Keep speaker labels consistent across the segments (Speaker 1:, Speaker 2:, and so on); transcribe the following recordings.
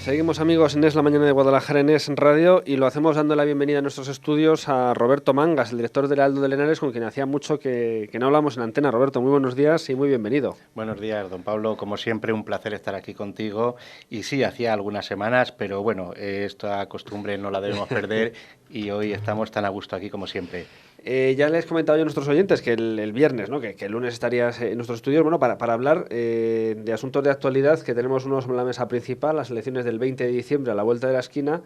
Speaker 1: Seguimos, amigos, en Es la Mañana de Guadalajara en Es Radio, y lo hacemos dando la bienvenida a nuestros estudios a Roberto Mangas, el director del Heraldo de Linares, con quien hacía mucho que no hablamos en antena. Roberto, muy buenos días y muy bienvenido.
Speaker 2: Buenos días, don Pablo. Como siempre, un placer estar aquí contigo. Y sí, hacía algunas semanas, pero bueno, esta costumbre no la debemos perder y hoy estamos tan a gusto aquí como siempre.
Speaker 1: Ya les comentaba yo a nuestros oyentes que el viernes, ¿no? que el lunes estarías en nuestros estudios, bueno, para hablar de asuntos de actualidad, que tenemos unos en la mesa principal, las elecciones del 20 de diciembre a la vuelta de la esquina,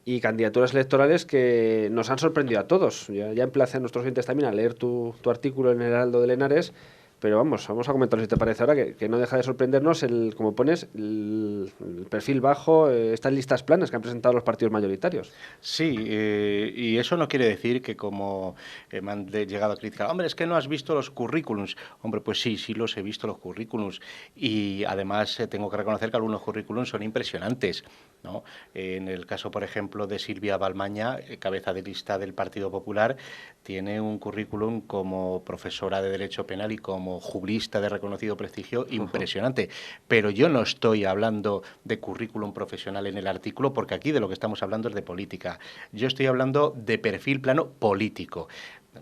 Speaker 1: y candidaturas electorales que nos han sorprendido a todos. Ya emplacé a nuestros oyentes también a leer tu artículo en el Heraldo de Linares, pero vamos a comentar, si te parece ahora, que no deja de sorprendernos, como pones, el perfil bajo, estas listas planas que han presentado los partidos mayoritarios.
Speaker 2: Sí, y eso no quiere decir que como me han llegado a criticar, hombre, es que no has visto los currículums. Hombre, pues sí, sí los he visto los currículums, y además tengo que reconocer que algunos currículums son impresionantes, ¿no? En el caso, por ejemplo, de Silvia Balmaña, cabeza de lista del Partido Popular, tiene un currículum como profesora de Derecho Penal y como jurista de reconocido prestigio impresionante. Pero yo no estoy hablando de currículum profesional en el artículo, porque aquí de lo que estamos hablando es de política. Yo estoy hablando de perfil plano político.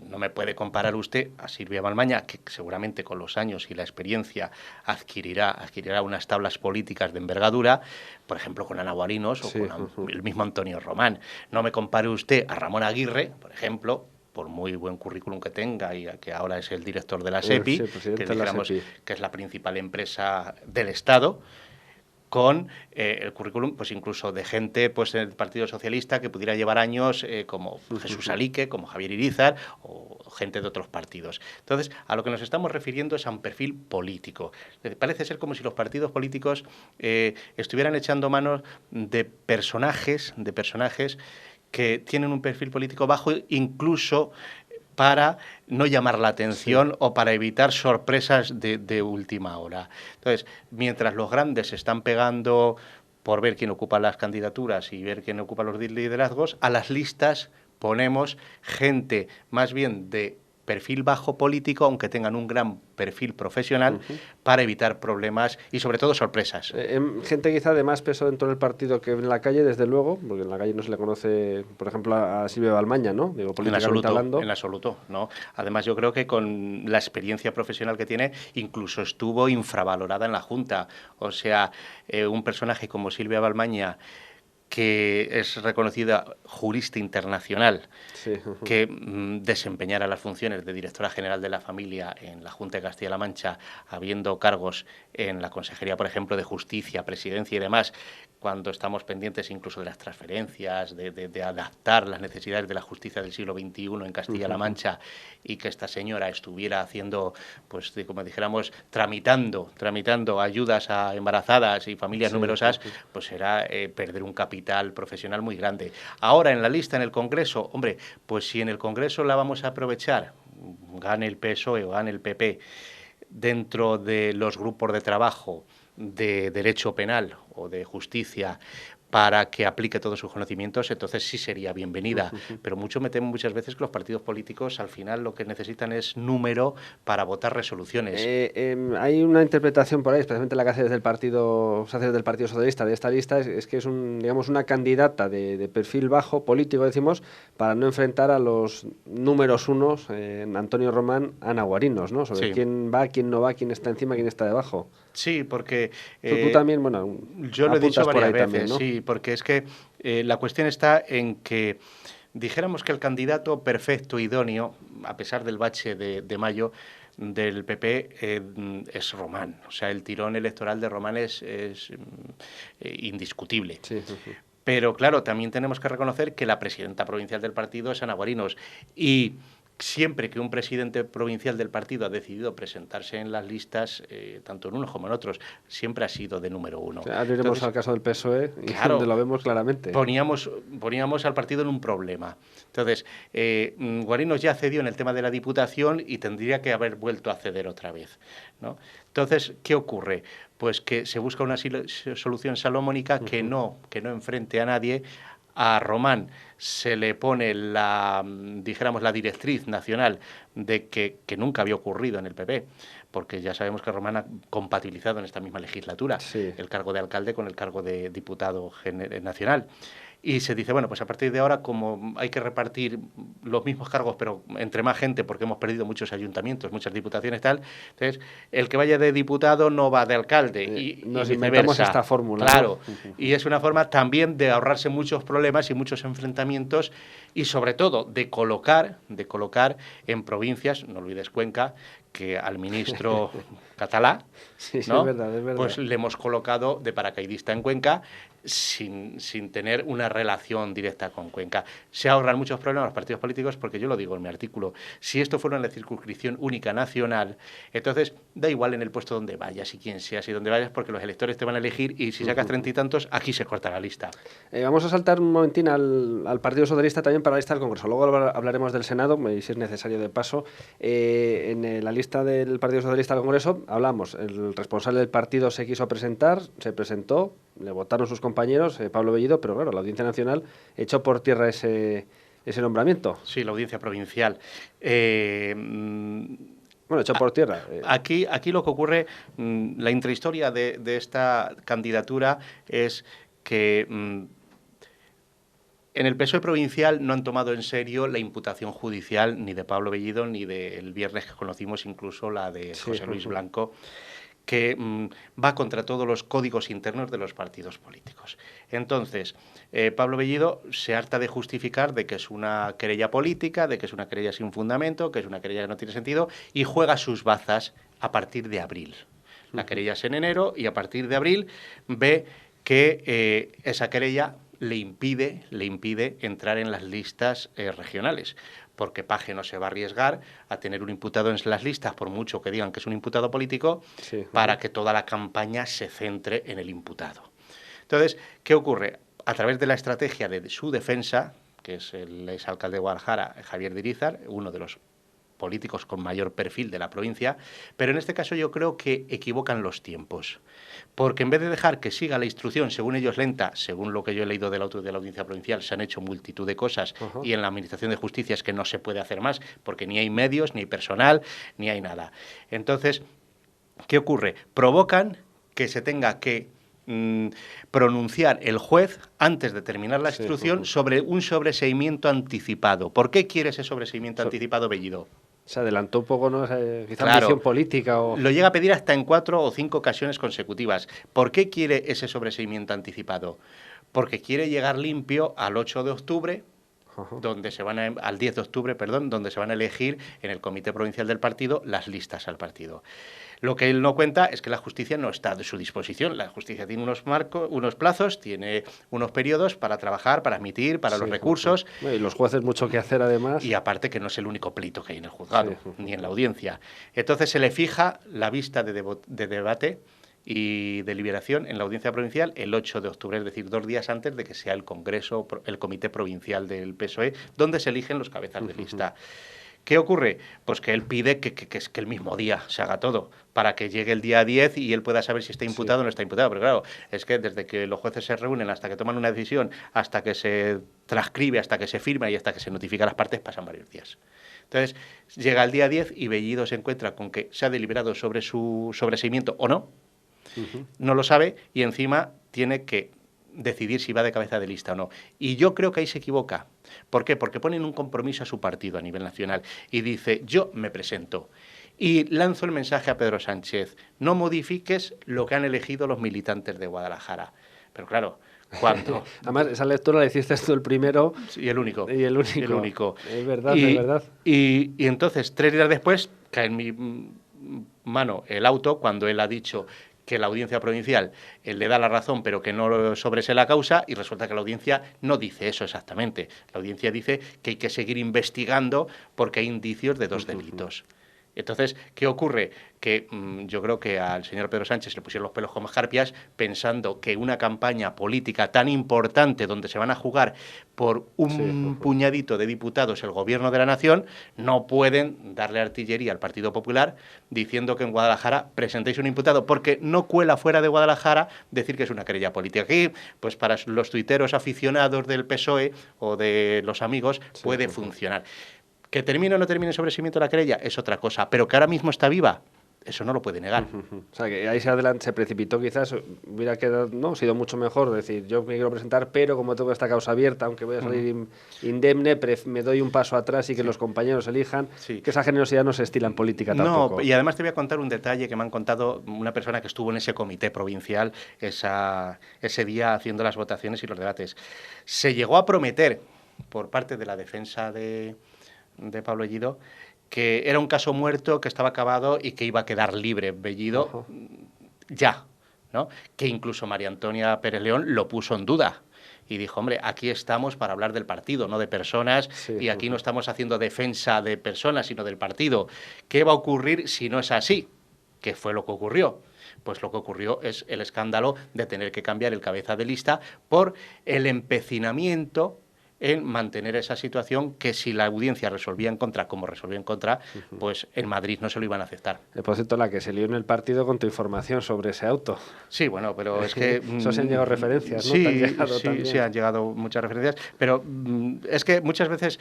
Speaker 2: No me puede comparar usted a Silvia Balmaña, que seguramente con los años y la experiencia adquirirá unas tablas políticas de envergadura, por ejemplo, con Ana Guarinos o con el mismo Antonio Román. No me compare usted a Ramón Aguirre, por ejemplo, por muy buen currículum que tenga y que ahora es el director de la SEPI, que es la principal empresa del Estado, con el currículum, pues incluso de gente, pues en el Partido Socialista, que pudiera llevar años, como Jesús Alique, como Javier Irízar, o gente de otros partidos. Entonces, a lo que nos estamos refiriendo es a un perfil político. Parece ser como si los partidos políticos estuvieran echando manos de personajes que tienen un perfil político bajo, incluso para no llamar la atención, o para evitar sorpresas de última hora. Entonces, mientras los grandes se están pegando por ver quién ocupa las candidaturas y ver quién ocupa los liderazgos, a las listas ponemos gente más bien de perfil bajo político, aunque tengan un gran perfil profesional, para evitar problemas y sobre todo sorpresas.
Speaker 1: Gente quizá de más peso dentro del partido que en la calle, desde luego, porque en la calle no se le conoce, por ejemplo, a Silvia Balmaña, ¿no? Digo, políticamente hablando.
Speaker 2: En absoluto, ¿no? Además, yo creo que con la experiencia profesional que tiene, incluso estuvo infravalorada en la Junta. O sea, un personaje como Silvia Balmaña, que es reconocida jurista internacional, que desempeñara las funciones de directora general de la familia en la Junta de Castilla-La Mancha, habiendo cargos en la Consejería, por ejemplo, de Justicia, Presidencia y demás, cuando estamos pendientes incluso de las transferencias, de adaptar las necesidades de la justicia del siglo XXI en Castilla-La Mancha, y que esta señora estuviera haciendo, pues como dijéramos, tramitando ayudas a embarazadas y familias numerosas, pues era perder un capital profesional muy grande. Ahora, en la lista, en el Congreso, hombre, pues si en el Congreso la vamos a aprovechar, gane el PSOE o gane el PP, dentro de los grupos de trabajo de derecho penal o de justicia, para que aplique todos sus conocimientos, entonces sí sería bienvenida. Pero me temo muchas veces que los partidos políticos al final lo que necesitan es número para votar resoluciones.
Speaker 1: Hay una interpretación por ahí, especialmente la que hace desde el Partido Socialista, de esta lista, es que es una candidata de perfil bajo, político, decimos, para no enfrentar a los números unos, Antonio Román, Ana Guarinos, ¿no? Sobre quién va, quién no va, quién está encima, quién está debajo.
Speaker 2: Sí, porque
Speaker 1: tú también, bueno,
Speaker 2: yo lo he dicho varias veces,
Speaker 1: también, ¿no?
Speaker 2: Sí, porque es que la cuestión está en que dijéramos que el candidato perfecto, idóneo, a pesar del bache de mayo del PP, es Román. O sea, el tirón electoral de Román es indiscutible. Pero claro, también tenemos que reconocer que la presidenta provincial del partido es Ana Guarinos, y siempre que un presidente provincial del partido ha decidido presentarse en las listas, tanto en unos como en otros, siempre ha sido de número uno.
Speaker 1: Abriremos al caso del PSOE,
Speaker 2: claro,
Speaker 1: donde lo vemos claramente.
Speaker 2: Poníamos al partido en un problema. Entonces, Guarinos ya cedió en el tema de la Diputación y tendría que haber vuelto a ceder otra vez, ¿no? Entonces, ¿qué ocurre? Pues que se busca una solución salomónica que no enfrente a nadie, a Román se le pone dijéramos, la directriz nacional de que nunca había ocurrido en el PP, porque ya sabemos que Román ha compatibilizado en esta misma legislatura el cargo de alcalde con el cargo de diputado nacional. Y se dice, bueno, pues a partir de ahora, como hay que repartir los mismos cargos, pero entre más gente, porque hemos perdido muchos ayuntamientos, muchas diputaciones, tal, entonces el que vaya de diputado no va de alcalde. Y
Speaker 1: nos inventamos esta fórmula.
Speaker 2: Claro, ¿no? Y es una forma también de ahorrarse muchos problemas y muchos enfrentamientos y sobre todo de colocar en provincias, no olvides Cuenca, que al ministro catalá, ¿no?
Speaker 1: Es verdad.
Speaker 2: Pues le hemos colocado de paracaidista en Cuenca sin tener una relación directa con Cuenca. Se ahorran muchos problemas a los partidos políticos porque yo lo digo en mi artículo, si esto fuera una circunscripción única nacional, entonces da igual en el puesto donde vayas y quién seas y donde vayas porque los electores te van a elegir y si sacas 30 y tantos, aquí se corta la lista.
Speaker 1: Vamos a saltar un momentín al Partido Socialista también para la lista del Congreso. Luego hablaremos del Senado y si es necesario de paso. En la lista del Partido Socialista del Congreso hablamos, el responsable del partido se quiso presentar, se presentó, le votaron sus compañeros, Pablo Bellido, pero claro, la Audiencia Nacional echó por tierra ese nombramiento.
Speaker 2: Sí, la Audiencia Provincial.
Speaker 1: Bueno, echó por tierra.
Speaker 2: Aquí lo que ocurre, la intrahistoria de esta candidatura es que en el PSOE provincial no han tomado en serio la imputación judicial ni de Pablo Bellido ni del viernes que conocimos, incluso la de José Luis Blanco, que va contra todos los códigos internos de los partidos políticos. Entonces, Pablo Bellido se harta de justificar de que es una querella política, de que es una querella sin fundamento, que es una querella que no tiene sentido, y juega sus bazas a partir de abril. La querella es en enero y a partir de abril ve que esa querella le impide entrar en las listas regionales, porque Paje no se va a arriesgar a tener un imputado en las listas, por mucho que digan que es un imputado político, para que toda la campaña se centre en el imputado. Entonces, ¿qué ocurre? A través de la estrategia de su defensa, que es el exalcalde de Guadalajara, Javier de Irízar, uno de los políticos con mayor perfil de la provincia, pero en este caso yo creo que equivocan los tiempos, porque en vez de dejar que siga la instrucción, según ellos lenta, según lo que yo he leído de la Audiencia Provincial, se han hecho multitud de cosas y en la Administración de Justicia es que no se puede hacer más, porque ni hay medios, ni hay personal, ni hay nada. Entonces, ¿qué ocurre? Provocan que se tenga que pronunciar el juez antes de terminar la instrucción sobre un sobreseimiento anticipado. ¿Por qué quiere ese sobreseimiento anticipado, Bellido?
Speaker 1: Se adelantó un poco, ¿no? Quizá ambición política.
Speaker 2: Lo llega a pedir hasta en 4 o 5 ocasiones consecutivas. ¿Por qué quiere ese sobreseimiento anticipado? Porque quiere llegar limpio al 8 de octubre, donde se van al 10 de octubre, perdón, donde se van a elegir en el Comité Provincial del Partido las listas al partido. Lo que él no cuenta es que la justicia no está de su disposición. La justicia tiene unos plazos, tiene unos periodos para trabajar, para admitir, para los recursos.
Speaker 1: Y los jueces mucho que hacer además.
Speaker 2: Y aparte que no es el único pleito que hay en el juzgado, ni en la audiencia. Entonces se le fija la vista de debate y deliberación en la Audiencia Provincial el 8 de octubre, es decir, 2 días antes de que sea el Congreso, el Comité Provincial del PSOE, donde se eligen los cabezas de lista. ¿Qué ocurre? Pues que él pide que el mismo día se haga todo, para que llegue el día 10 y él pueda saber si está imputado o no está imputado. Pero claro, es que desde que los jueces se reúnen hasta que toman una decisión, hasta que se transcribe, hasta que se firma y hasta que se notifica a las partes, pasan varios días. Entonces, llega el día 10 y Bellido se encuentra con que se ha deliberado sobre su sobreseimiento o no, no lo sabe y encima tiene que decidir si va de cabeza de lista o no. Y yo creo que ahí se equivoca. ¿Por qué? Porque ponen un compromiso a su partido a nivel nacional y dice, yo me presento. Y lanzo el mensaje a Pedro Sánchez, no modifiques lo que han elegido los militantes de Guadalajara. Pero claro, ¿cuándo?
Speaker 1: Además, esa lectura la hiciste tú el primero.
Speaker 2: Y el único.
Speaker 1: Y el único. Es verdad,
Speaker 2: es
Speaker 1: verdad.
Speaker 2: Y entonces, 3 días después, cae en mi mano el auto cuando él ha dicho que la Audiencia Provincial le da la razón, pero que no sobresee la causa, y resulta que la Audiencia no dice eso exactamente. La Audiencia dice que hay que seguir investigando porque hay indicios de 2 delitos. Entonces, ¿qué ocurre? Que yo creo que al señor Pedro Sánchez le pusieron los pelos como escarpias pensando que una campaña política tan importante donde se van a jugar por un puñadito de diputados el gobierno de la nación, no pueden darle artillería al Partido Popular diciendo que en Guadalajara presentéis un imputado, porque no cuela fuera de Guadalajara decir que es una querella política. Aquí, pues para los tuiteros aficionados del PSOE o de los amigos, puede funcionar. Que termine o no termine el sobreseimiento de la querella es otra cosa, pero que ahora mismo está viva, eso no lo puede negar.
Speaker 1: O sea, que ahí se precipitó, quizás hubiera quedado, no, sido mucho mejor decir, yo me quiero presentar, pero como tengo esta causa abierta, aunque voy a salir indemne, me doy un paso atrás y que los compañeros elijan, que esa generosidad no se estila en política tampoco.
Speaker 2: No, y además te voy a contar un detalle que me han contado una persona que estuvo en ese comité provincial ese día haciendo las votaciones y los debates. Se llegó a prometer por parte de la defensa de Pablo Bellido que era un caso muerto, que estaba acabado y que iba a quedar libre Bellido ya, ¿no? Que incluso María Antonia Pérez León lo puso en duda y dijo, hombre, aquí estamos para hablar del partido, no de personas, y aquí no estamos haciendo defensa de personas, sino del partido. ¿Qué va a ocurrir si no es así? ¿Qué fue lo que ocurrió? Pues lo que ocurrió es el escándalo de tener que cambiar el cabeza de lista por el empecinamiento en mantener esa situación que si la audiencia resolvía en contra, como resolvió en contra, pues en Madrid no se lo iban a aceptar.
Speaker 1: Por cierto, la que se lió en el partido con tu información sobre ese auto.
Speaker 2: Sí, bueno, pero es que...
Speaker 1: Eso se han llegado referencias, ¿no?
Speaker 2: Sí, han llegado muchas referencias, pero es que muchas veces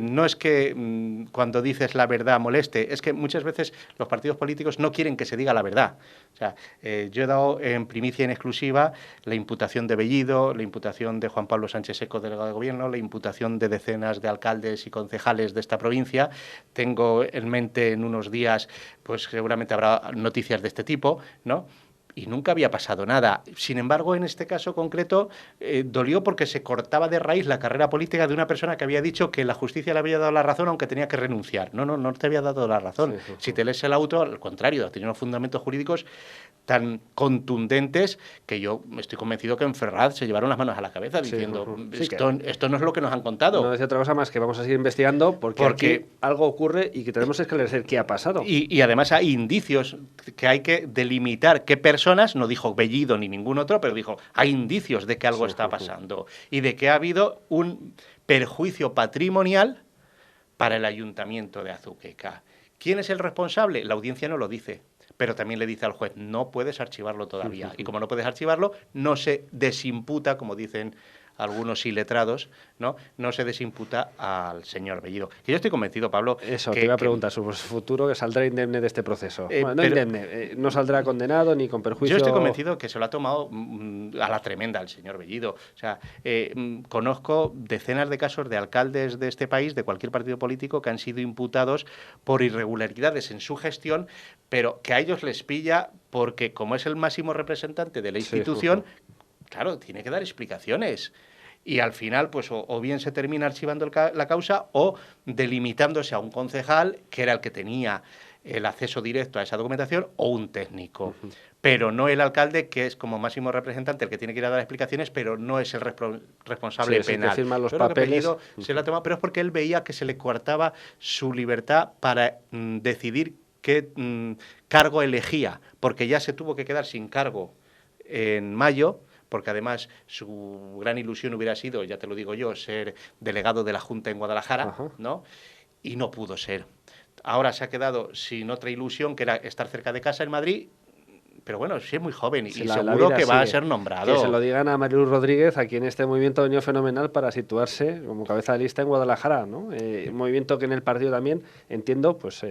Speaker 2: no es que cuando dices la verdad moleste, es que muchas veces los partidos políticos no quieren que se diga la verdad. O sea, yo he dado en primicia en exclusiva la imputación de Bellido, la imputación de Juan Pablo Sánchez Seco, delegado de Gobierno, la imputación de decenas de alcaldes y concejales de esta provincia. Tengo en mente en unos días, pues seguramente habrá noticias de este tipo, ¿no? Y nunca había pasado nada. Sin embargo, en este caso concreto, dolió porque se cortaba de raíz la carrera política de una persona que había dicho que la justicia le había dado la razón aunque tenía que renunciar. No te había dado la razón. Si te lees el auto, al contrario, tiene unos fundamentos jurídicos tan contundentes que yo estoy convencido que en Ferraz se llevaron las manos a la cabeza diciendo esto no es lo que nos han contado.
Speaker 1: No decía otra cosa más que vamos a seguir investigando porque aquí algo ocurre y que tenemos que esclarecer qué ha pasado.
Speaker 2: Y además hay indicios que hay que delimitar qué personas, no dijo Bellido ni ningún otro, pero dijo hay indicios de que algo está pasando y de que ha habido un perjuicio patrimonial para el Ayuntamiento de Azuqueca. ¿Quién es el responsable? La audiencia no lo dice. Pero también le dice al juez, no puedes archivarlo todavía. Y como no puedes archivarlo, no se desimputa, como dicen algunos iletrados, no se desimputa al señor Bellido. Que yo estoy convencido, Pablo...
Speaker 1: Eso, te iba a preguntar sobre su futuro, que saldrá indemne de este proceso. Bueno, no indemne, no saldrá condenado ni con perjuicio...
Speaker 2: Yo estoy convencido que se lo ha tomado a la tremenda el señor Bellido. O sea, conozco decenas de casos de alcaldes de este país, de cualquier partido político, que han sido imputados por irregularidades en su gestión, pero que a ellos les pilla porque, como es el máximo representante de la institución... Claro, tiene que dar explicaciones. Y al final, pues o bien se termina archivando la causa o delimitándose a un concejal, que era el que tenía el acceso directo a esa documentación, o un técnico. Pero no el alcalde, que es como máximo representante el que tiene que ir a dar explicaciones, pero no es el responsable penal.
Speaker 1: Que firma los papeles.
Speaker 2: Se la toma, pero es porque él veía que se le coartaba su libertad para decidir qué cargo elegía, porque ya se tuvo que quedar sin cargo en mayo, porque además su gran ilusión hubiera sido, ya te lo digo yo, ser delegado de la Junta en Guadalajara, ¿no? Y no pudo ser. Ahora se ha quedado sin otra ilusión, que era estar cerca de casa en Madrid, pero bueno, sí es muy joven y seguro que va a ser nombrado.
Speaker 1: Que se lo digan a Mariluz Rodríguez, a quien este movimiento ha venido fenomenal para situarse como cabeza de lista en Guadalajara, ¿no? Un movimiento que en el partido también, entiendo, pues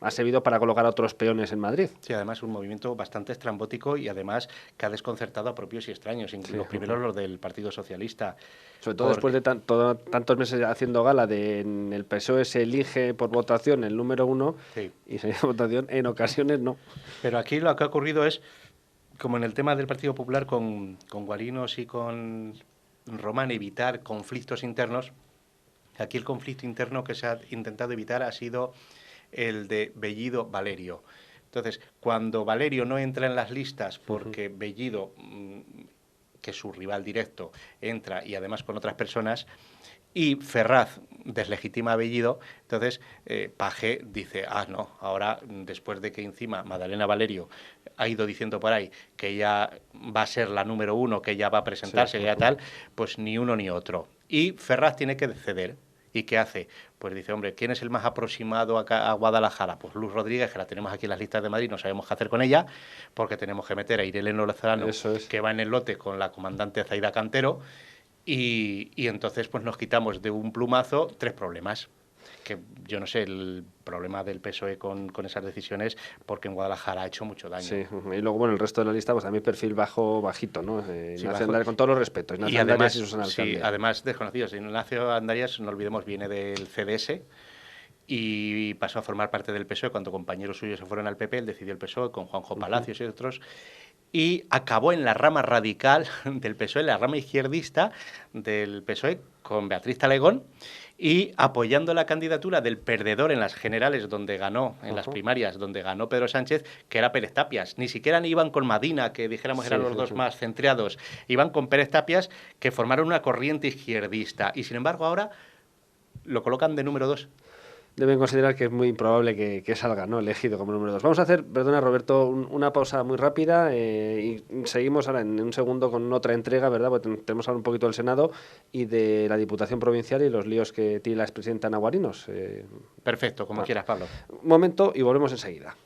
Speaker 1: ha servido para colocar a otros peones en Madrid.
Speaker 2: Sí, además un movimiento bastante estrambótico y además que ha desconcertado a propios y extraños, incluso los primeros los del Partido Socialista.
Speaker 1: Sobre todo después de tantos meses haciendo gala de en el PSOE se elige por votación el número 1 y se votación en ocasiones no.
Speaker 2: Pero aquí lo que ha ocurrido es, como en el tema del Partido Popular con Guarinos y con Román, evitar conflictos internos. Aquí el conflicto interno que se ha intentado evitar ha sido el de Bellido-Valerio. Entonces, cuando Valerio no entra en las listas porque Bellido, que es su rival directo, entra y además con otras personas, y Ferraz deslegitima a Bellido. Entonces Pagé dice, no, ahora después de que encima Madalena Valerio ha ido diciendo por ahí que ella va a ser la número 1, que ella va a presentarse, que ya tal, pues ni uno ni otro. Y Ferraz tiene que ceder. ¿Y qué hace? Pues dice, hombre, ¿quién es el más aproximado a Guadalajara? Pues Luz Rodríguez, que la tenemos aquí en las listas de Madrid, no sabemos qué hacer con ella, porque tenemos que meter a Irene Lozano, que va en el lote con la comandante Zaida Cantero, y entonces pues nos quitamos de un plumazo 3 problemas. Que yo no sé, el problema del PSOE con esas decisiones, porque en Guadalajara ha hecho mucho daño.
Speaker 1: Sí, y luego, bueno, el resto de la lista, pues también perfil bajito, ¿no?
Speaker 2: Sí,
Speaker 1: Ignacio Andarias, con todos los respetos, Ignacio Andarias y Susana Alcalde.
Speaker 2: Sí, además desconocidos. Ignacio Andarias, no olvidemos, viene del CDS y pasó a formar parte del PSOE cuando compañeros suyos se fueron al PP, él decidió el PSOE con Juanjo Palacios y otros, y acabó en la rama radical del PSOE, la rama izquierdista del PSOE, con Beatriz Talegón, y apoyando la candidatura del perdedor en las generales donde ganó, en las primarias donde ganó Pedro Sánchez, que era Pérez Tapias. Ni siquiera ni iban con Madina, que dijéramos eran los dos más centrados, iban con Pérez Tapias, que formaron una corriente izquierdista, y sin embargo ahora lo colocan de número 2.
Speaker 1: Deben considerar que es muy improbable que salga, ¿no?, elegido como número 2. Vamos a hacer, perdona Roberto, una pausa muy rápida y seguimos ahora en un segundo con otra entrega, ¿verdad? Porque tenemos ahora un poquito del Senado y de la Diputación Provincial y los líos que tiene la expresidenta Ana Guarinos.
Speaker 2: Perfecto, como quieras, Pablo.
Speaker 1: Un momento y volvemos enseguida.